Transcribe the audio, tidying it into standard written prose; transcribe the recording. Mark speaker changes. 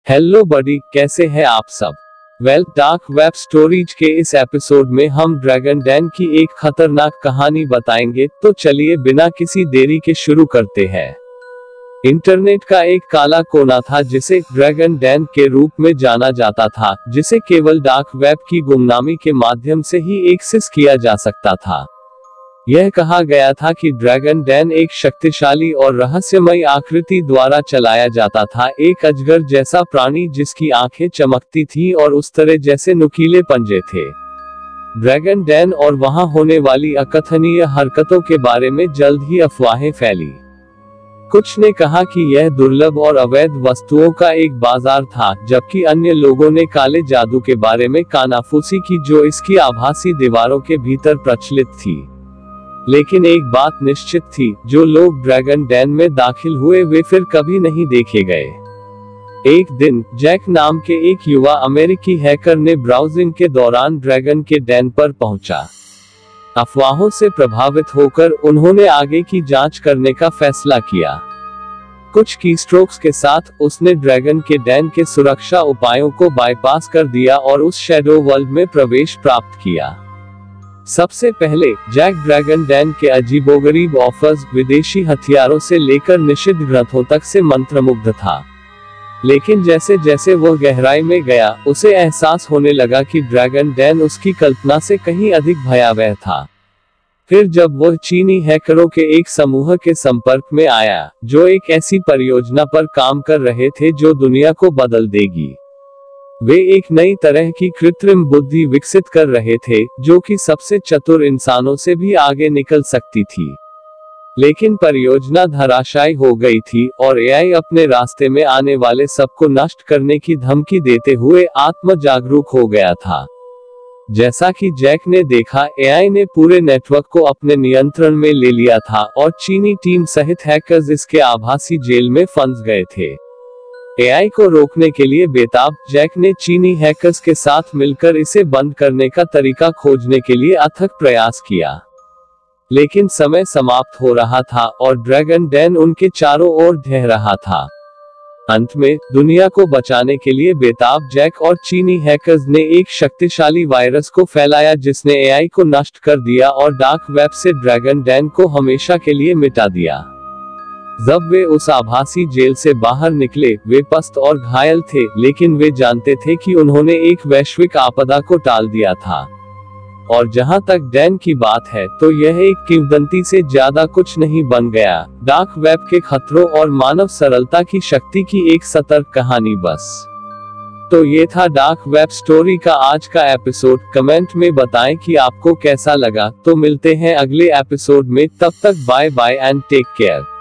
Speaker 1: Hello बडी, कैसे हैं आप सब। डार्क वेब स्टोरीज के इस एपिसोड में हम ड्रैगन डैन की एक खतरनाक कहानी बताएंगे, तो चलिए बिना किसी देरी के शुरू करते हैं। इंटरनेट का एक काला कोना था जिसे ड्रैगन डैन के रूप में जाना जाता था, जिसे केवल डार्क वेब की गुमनामी के माध्यम से ही एक्सेस किया जा सकता था। यह कहा गया था कि ड्रैगन डैन एक शक्तिशाली और रहस्यमयी आकृति द्वारा चलाया जाता था, एक अजगर जैसा प्राणी जिसकी आंखें चमकती थीं और उस तरह जैसे नुकीले पंजे थे। ड्रैगन डैन और वहां होने वाली अकथनीय हरकतों के बारे में जल्द ही अफवाहें फैली। कुछ ने कहा कि यह दुर्लभ और अवैध वस्तुओं का एक बाजार था, जबकि अन्य लोगों ने काले जादू के बारे में कानाफूसी की जो इसकी आभासी दीवारों के भीतर प्रचलित थी। लेकिन एक बात निश्चित थी, जो लोग ड्रैगन डैन में दाखिल हुए वे फिर कभी नहीं देखे गए। एक दिन जैक नाम के एक युवा अमेरिकी हैकर ने ब्राउजिंग के दौरान ड्रैगन के डैन पर पहुंचा। अफवाहों से प्रभावित होकर उन्होंने आगे की जांच करने का फैसला किया। कुछ कीस्ट्रोक्स के साथ उसने ड्रैगन के डैन के सुरक्षा उपायों को बाईपास कर दिया और उस शैडो वर्ल्ड में प्रवेश प्राप्त किया। सबसे पहले जैक ड्रैगन डैन के अजीबोगरीब ऑफर्स, विदेशी हथियारों से लेकर निषिद्ध ग्रंथों तक से मंत्रमुग्ध था। लेकिन जैसे जैसे वह गहराई में गया, उसे एहसास होने लगा कि ड्रैगन डैन उसकी कल्पना से कहीं अधिक भयावह था। फिर जब वह चीनी हैकरों के एक समूह के संपर्क में आया, जो एक ऐसी परियोजना पर काम कर रहे थे जो दुनिया को बदल देगी। वे एक नई तरह की कृत्रिम बुद्धि विकसित कर रहे थे, जो कि सबसे चतुर इंसानों से भी आगे निकल सकती थी। लेकिन परियोजना धराशायी हो गई थी और एआई अपने रास्ते में आने वाले सबको नष्ट करने की धमकी देते हुए आत्म जागरूक हो गया था। जैसा कि जैक ने देखा, एआई ने पूरे नेटवर्क को अपने नियंत्रण में ले लिया था और चीनी टीम सहित हैकर्स इसके आभासी जेल में फंस गए थे। एआई को रोकने के लिए बेताब जैक ने चीनी हैकर्स के साथ मिलकर इसे बंद करने का तरीका खोजने के लिए अथक प्रयास किया। लेकिन समय समाप्त हो रहा था और ड्रैगन डैन उनके चारों ओर ढह रहा था। अंत में दुनिया को बचाने के लिए बेताब जैक और चीनी हैकर्स ने एक शक्तिशाली वायरस को फैलाया जिसने एआई को नष्ट कर दिया और डार्क वेब से ड्रैगन डैन को हमेशा के लिए मिटा दिया। जब वे उस आभासी जेल से बाहर निकले, वे पस्त और घायल थे, लेकिन वे जानते थे कि उन्होंने एक वैश्विक आपदा को टाल दिया था। और जहां तक डैन की बात है, तो यह एक किंवदंती से ज्यादा कुछ नहीं बन गया, डार्क वेब के खतरों और मानव सरलता की शक्ति की एक सतर्क कहानी बस। तो ये था डार्क वेब स्टोरी का आज का एपिसोड। कमेंट में बताएं कि आपको कैसा लगा। तो मिलते हैं अगले एपिसोड में, तब तक bye bye and take care.